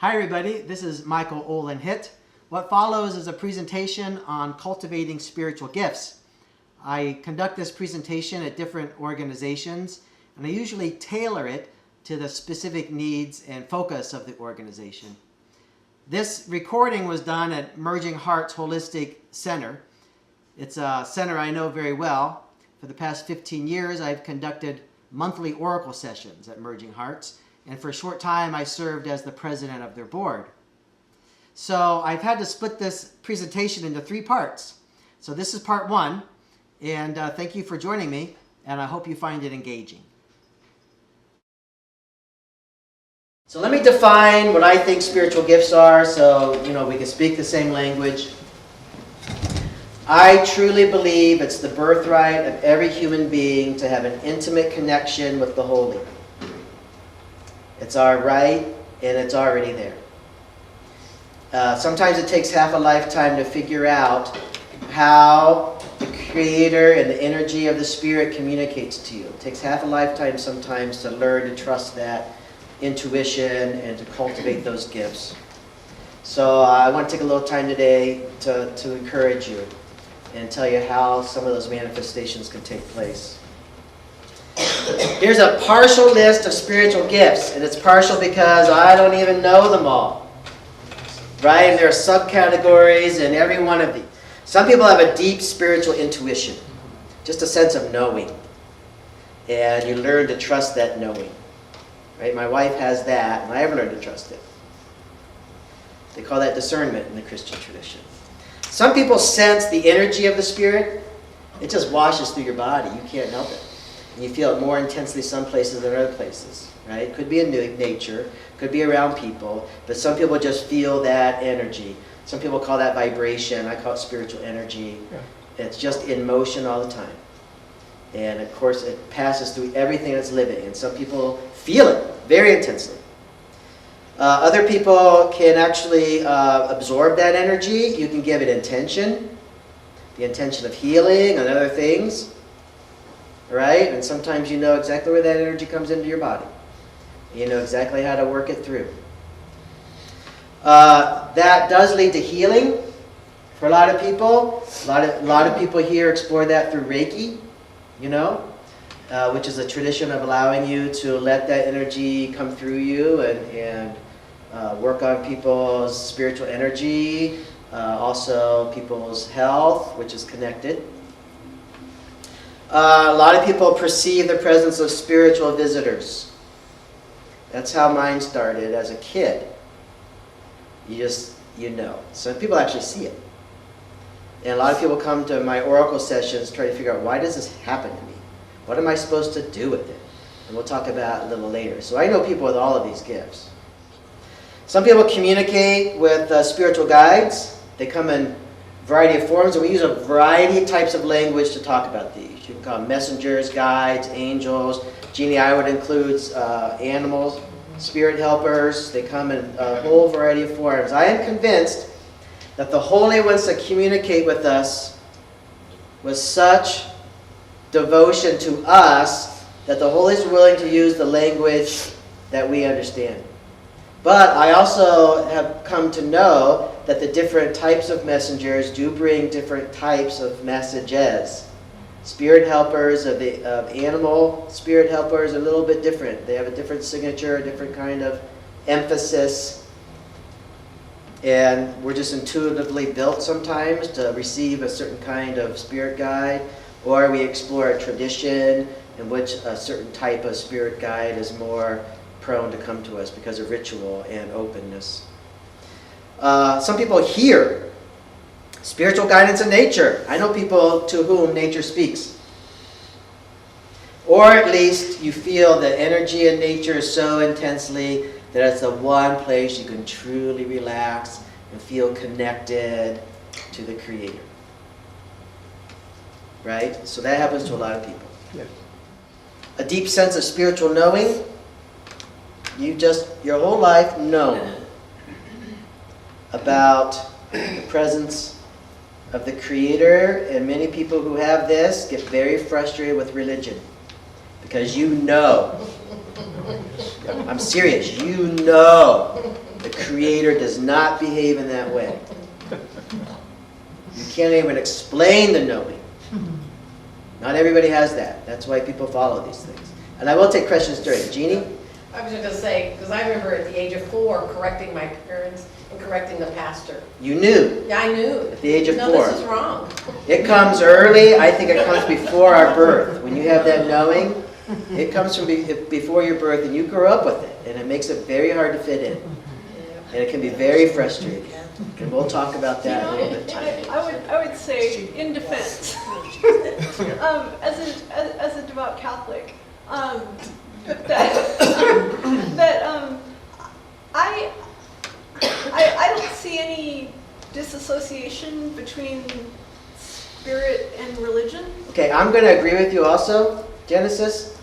Hi everybody, this is Michael Olin-Hitt. What follows is a presentation on cultivating spiritual gifts. I conduct this presentation at different organizations, and I usually tailor it to the specific needs and focus of the organization. This recording was done at Merging Hearts Holistic Center. It's a center I know very well. For the past 15 years, I've conducted monthly oracle sessions at Merging Hearts, and for a short time I served as the president of their board. So I've had to split this presentation into 3 parts. So this is part 1, and thank you for joining me, and I hope you find it engaging. So let me define what I think spiritual gifts are so we can speak the same language. I truly believe it's the birthright of every human being to have an intimate connection with the holy. It's our right, and it's already there. Sometimes it takes half a lifetime to figure out how the Creator and the energy of the Spirit communicates to you. It takes half a lifetime sometimes to learn to trust that intuition and to cultivate those gifts. So I want to take a little time today to encourage you and tell you how some of those manifestations can take place. Here's a partial list of spiritual gifts, and it's partial because I don't even know them all. Right? And there are subcategories in every one of these. Some people have a deep spiritual intuition, just a sense of knowing. And you learn to trust that knowing. Right? My wife has that, and I have learned to trust it. They call that discernment in the Christian tradition. Some people sense the energy of the Spirit. It just washes through your body. You can't help it. And you feel it more intensely some places than other places, right? It could be in nature, could be around people, but some people just feel that energy. Some people call that vibration. I call it spiritual energy. Yeah. It's just in motion all the time. And of course, it passes through everything that's living. And some people feel it very intensely. Other people can actually absorb that energy. You can give it intention, the intention of healing and other things. Right? And sometimes you know exactly where that energy comes into your body. You know exactly how to work it through. That does lead to healing for a lot of people. A lot of people here explore that through Reiki, which is a tradition of allowing you to let that energy come through you and work on people's spiritual energy, also people's health, which is connected. A lot of people perceive the presence of spiritual visitors. That's how mine started as a kid. You know. Some people actually see it. And a lot of people come to my oracle sessions trying to figure out, why does this happen to me? What am I supposed to do with it? And we'll talk about it a little later. So I know people with all of these gifts. Some people communicate with spiritual guides. They come in a variety of forms, and we use a variety of types of language to talk about these. You can call them messengers, guides, angels. Jeannie, I would include animals, spirit helpers. They come in a whole variety of forms. I am convinced that the Holy wants to communicate with us with such devotion to us that the Holy is willing to use the language that we understand. But I also have come to know that the different types of messengers do bring different types of messages. Spirit helpers of animal spirit helpers are a little bit different. They have a different signature, a different kind of emphasis. And we're just intuitively built sometimes to receive a certain kind of spirit guide, or we explore a tradition in which a certain type of spirit guide is more prone to come to us because of ritual and openness. Some people hear spiritual guidance in nature. I know people to whom nature speaks. Or at least you feel the energy in nature so intensely that it's the one place you can truly relax and feel connected to the Creator. Right? So that happens to a lot of people. Yeah. A deep sense of spiritual knowing. You just, your whole life, known about the presence of the Creator, and many people who have this get very frustrated with religion because you know I'm serious. You know the Creator does not behave in that way. You can't even explain the knowing. Not everybody has that. That's why people follow these things. And I will take questions during. Jeannie? I was just going to say, because I remember at the age of 4 correcting my parents and correcting the pastor. You knew. Yeah, I knew. At the age of 4. No, this is wrong. It comes early. I think it comes before our birth. When you have that knowing, it comes from before your birth, and you grow up with it. And it makes it very hard to fit in. And it can be very frustrating. And we'll talk about that a little bit too. I would say, in defense, as a devout Catholic, I don't see any disassociation between spirit and religion. Okay, I'm going to agree with you also, Genesis.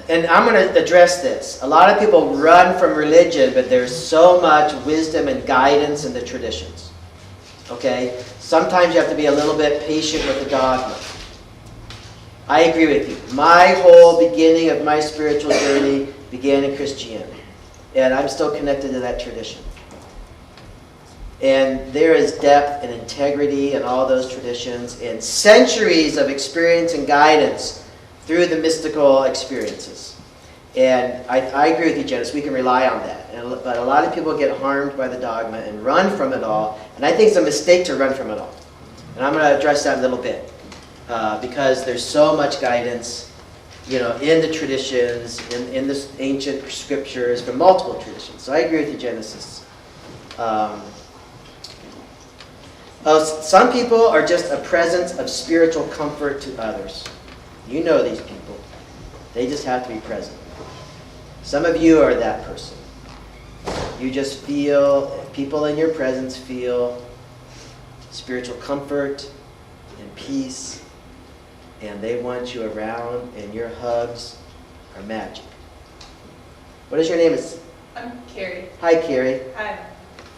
And I'm going to address this. A lot of people run from religion, but there's so much wisdom and guidance in the traditions. Okay? Sometimes you have to be a little bit patient with the dogma. I agree with you. My whole beginning of my spiritual journey began in Christianity. And I'm still connected to that tradition. And there is depth and integrity in all those traditions and centuries of experience and guidance through the mystical experiences. And I agree with you, Janice. We can rely on that. But a lot of people get harmed by the dogma and run from it all. And I think it's a mistake to run from it all. And I'm going to address that a little bit. Because there's so much guidance, in the traditions, in the ancient scriptures, from multiple traditions. So I agree with you, Genesis. Some people are just a presence of spiritual comfort to others. You know these people. They just have to be present. Some of you are that person. You just feel, people in your presence feel spiritual comfort and peace. And they want you around, and your hugs are magic. What is your name? I'm Carrie. Hi, Carrie. Hi.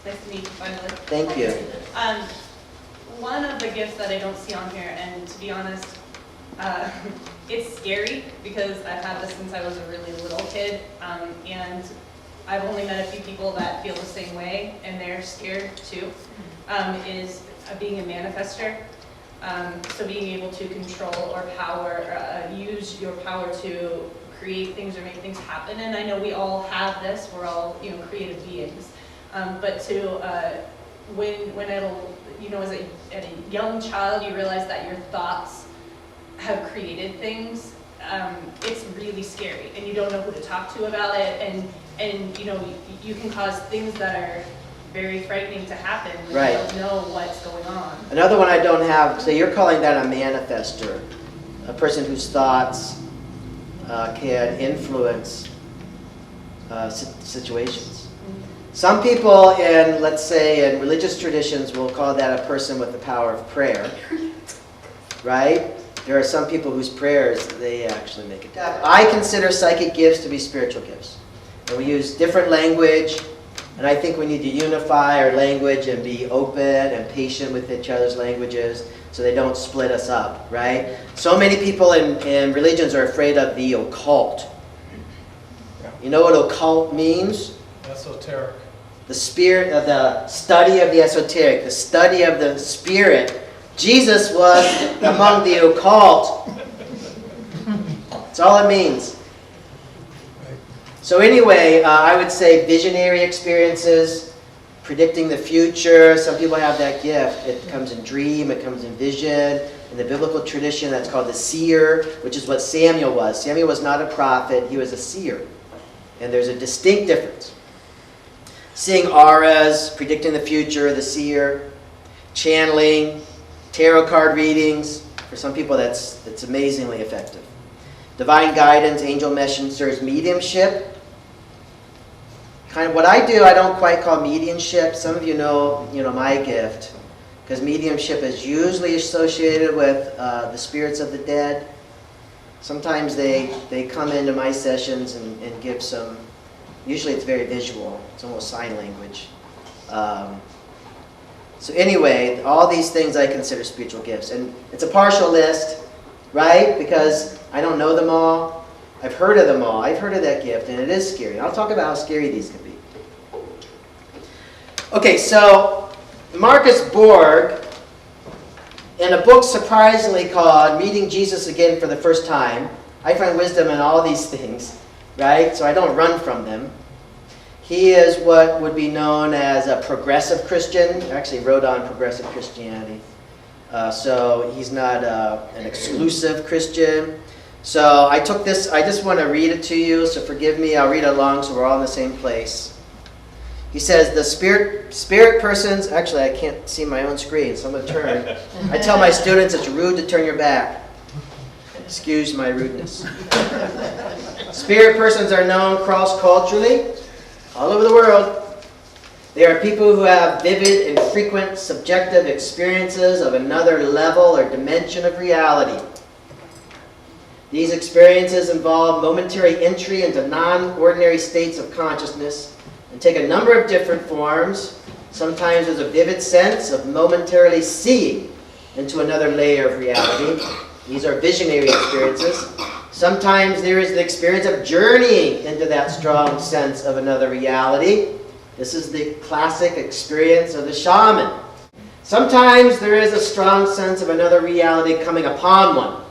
Nice to meet you finally. Thank you. One of the gifts that I don't see on here, and to be honest, it's scary because I've had this since I was a really little kid, and I've only met a few people that feel the same way, and they're scared too, is being a manifester. So being able to control or use your power to create things or make things happen. And I know we all have this. We're all, creative beings. But when as a young child, you realize that your thoughts have created things. It's really scary, and you don't know who to talk to about it. And you can cause things that are very frightening to happen when Right. you don't know what's going on. Another one I don't have, so you're calling that a manifester, a person whose thoughts can influence situations. Some people let's say, in religious traditions will call that a person with the power of prayer, right? There are some people whose prayers, they actually make it happen. I consider psychic gifts to be spiritual gifts. And we use different language. And I think we need to unify our language and be open and patient with each other's languages so they don't split us up, right? So many people in religions are afraid of the occult. You know what occult means? Esoteric. The spirit of the study of the esoteric, the study of the spirit. Jesus was among the occult. That's all it means. So anyway, I would say visionary experiences, predicting the future. Some people have that gift. It comes in dream, it comes in vision. In the biblical tradition, that's called the seer, which is what Samuel was. Samuel was not a prophet, he was a seer. And there's a distinct difference. Seeing auras, predicting the future, the seer, channeling, tarot card readings. For some people, that's amazingly effective. Divine guidance, angel messengers, mediumship. Kind of what I do, I don't quite call mediumship. Some of you know my gift, because mediumship is usually associated with the spirits of the dead. Sometimes they come into my sessions and give some. Usually it's very visual. It's almost sign language. So anyway, all these things I consider spiritual gifts, and it's a partial list, right? Because I don't know them all. I've heard of them all. I've heard of that gift, and it is scary. I'll talk about how scary these can be. Okay, so Marcus Borg, in a book surprisingly called Meeting Jesus Again for the First Time, I find wisdom in all these things, right? So I don't run from them. He is what would be known as a progressive Christian. He actually wrote on progressive Christianity. So he's not an exclusive Christian. So I took this, I just want to read it to you, so forgive me, I'll read it along so we're all in the same place. He says, the spirit persons, actually I can't see my own screen, so I'm going to turn. I tell my students it's rude to turn your back. Excuse my rudeness. Spirit persons are known cross-culturally, all over the world. They are people who have vivid and frequent subjective experiences of another level or dimension of reality. These experiences involve momentary entry into non-ordinary states of consciousness and take a number of different forms. Sometimes there's a vivid sense of momentarily seeing into another layer of reality. These are visionary experiences. Sometimes there is the experience of journeying into that strong sense of another reality. This is the classic experience of the shaman. Sometimes there is a strong sense of another reality coming upon one.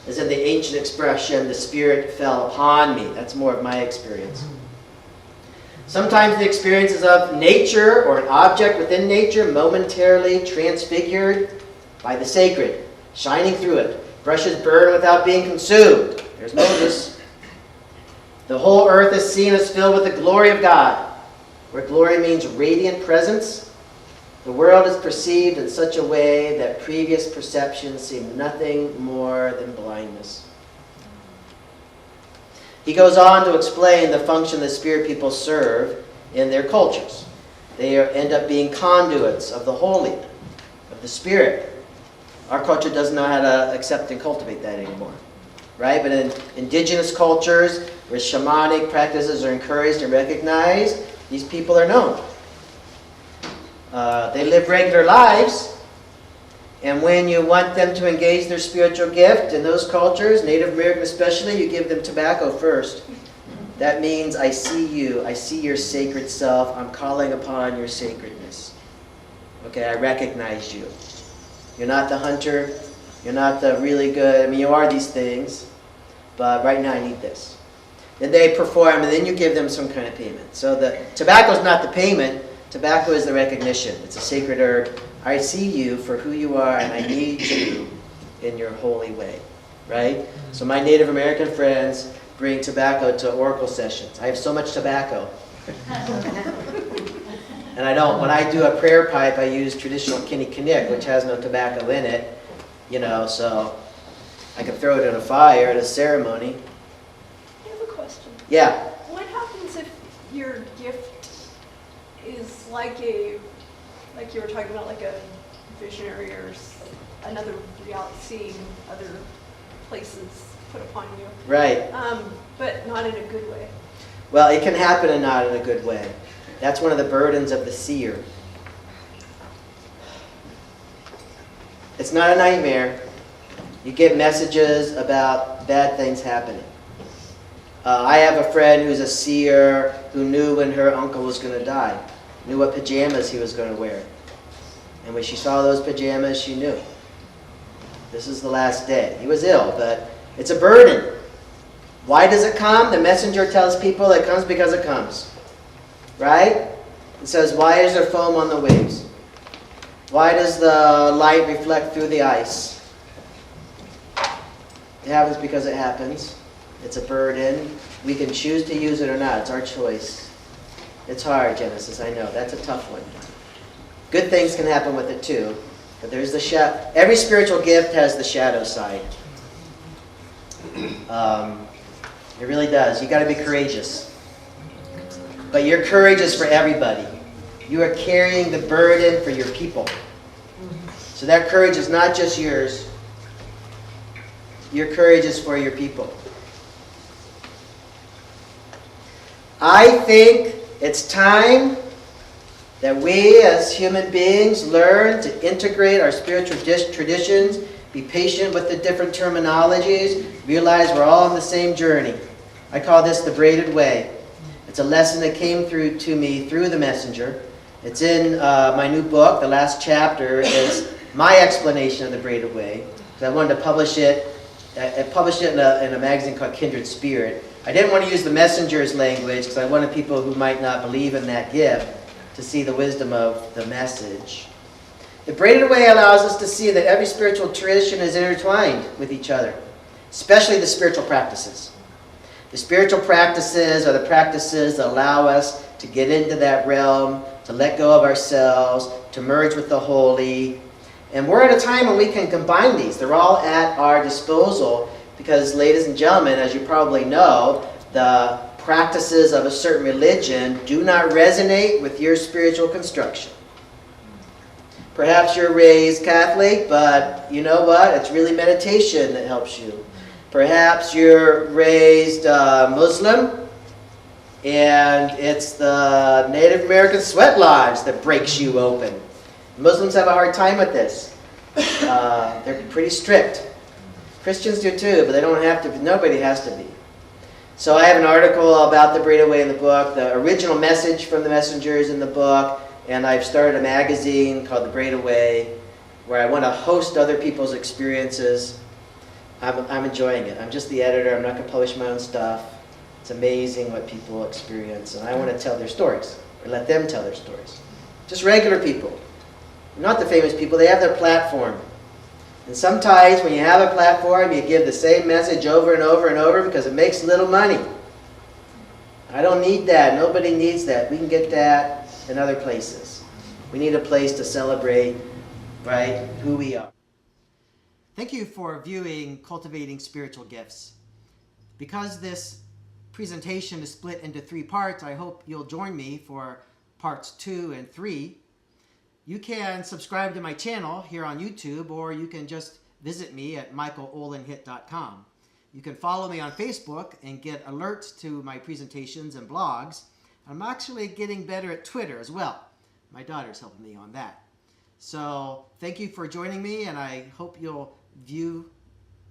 As in the ancient expression, the spirit fell upon me. That's more of my experience. Sometimes the experiences of nature or an object within nature momentarily transfigured by the sacred, shining through it. Brushes burn without being consumed. There's Moses. The whole earth is seen as filled with the glory of God, where glory means radiant presence. The world is perceived in such a way that previous perceptions seem nothing more than blindness. He goes on to explain the function that spirit people serve in their cultures. They end up being conduits of the holy, of the spirit. Our culture doesn't know how to accept and cultivate that anymore, right? But in indigenous cultures, where shamanic practices are encouraged and recognized, these people are known. They live regular lives, and when you want them to engage their spiritual gift in those cultures, Native American especially, you give them tobacco first. That means, I see you, I see your sacred self, I'm calling upon your sacredness. Okay, I recognize you. You're not the hunter, you're not the really good, I mean you are these things, but right now I need this. Then they perform, and then you give them some kind of payment. So the tobacco is not the payment, tobacco is the recognition. It's a sacred herb. I see you for who you are, and I need you in your holy way, right? So my Native American friends bring tobacco to oracle sessions. I have so much tobacco. And I don't, when I do a prayer pipe, I use traditional kinnikinnick, which has no tobacco in it, you know, so I can throw it in a fire at a ceremony. I have a question. Yeah. What happens if your gift is like you were talking about, like a visionary or another reality, seeing other places put upon you, Right. but not in a good way? Well, it can happen and not in a good way. That's one of the burdens of the seer. It's not a nightmare. You get messages about bad things happening. I have a friend who's a seer who knew when her uncle was going to die, knew what pajamas he was going to wear. And when she saw those pajamas, she knew. This is the last day. He was ill, but it's a burden. Why does it come? The messenger tells people it comes because it comes. Right? It says, why is there foam on the waves? Why does the light reflect through the ice? It happens because it happens. It's a burden. We can choose to use it or not. It's our choice. It's hard, Genesis, I know. That's a tough one. Good things can happen with it too. But there's the shadow. Every spiritual gift has the shadow side. It really does. You got to be courageous. But your courage is for everybody. You are carrying the burden for your people. So that courage is not just yours. Your courage is for your people. I think it's time that we as human beings learn to integrate our spiritual traditions, be patient with the different terminologies, realize we're all on the same journey. I call this the braided way. It's a lesson that came through to me through the messenger, It's in my new book. The last chapter is my explanation of the braided way. I wanted to publish it. I published it in a magazine called Kindred Spirit. I didn't want to use the messenger's language because I wanted people who might not believe in that gift to see the wisdom of the message. The braided way allows us to see that every spiritual tradition is intertwined with each other, especially the spiritual practices. The spiritual practices are the practices that allow us to get into that realm, to let go of ourselves, to merge with the holy. And we're at a time when we can combine these. They're all at our disposal because, ladies and gentlemen, as you probably know, the practices of a certain religion do not resonate with your spiritual construction. Perhaps you're raised Catholic, but you know what? It's really meditation that helps you. Perhaps you're raised Muslim, and it's the Native American sweat lodge that breaks you open. Muslims have a hard time with this. They're pretty strict. Christians do too, but they don't have to. Nobody has to be. So I have an article about the braided way in the book. The original message from the messenger is in the book, and I've started a magazine called The Braided Way, where I want to host other people's experiences. I'm enjoying it. I'm just the editor. I'm not going to publish my own stuff. It's amazing what people experience, and I want to tell their stories, or let them tell their stories. Just regular people. Not the famous people. They have their platform. And sometimes when you have a platform, you give the same message over and over and over because it makes little money. I don't need that. Nobody needs that. We can get that in other places. We need a place to celebrate, right, who we are. Thank you for viewing Cultivating Spiritual Gifts. Because this presentation is split into 3 parts, I hope you'll join me for parts 2 and 3. You can subscribe to my channel here on YouTube, or you can just visit me at michaelolin-hitt.com. You can follow me on Facebook and get alerts to my presentations and blogs. I'm actually getting better at Twitter as well. My daughter's helping me on that. So thank you for joining me, and I hope you'll view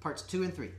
parts 2 and 3.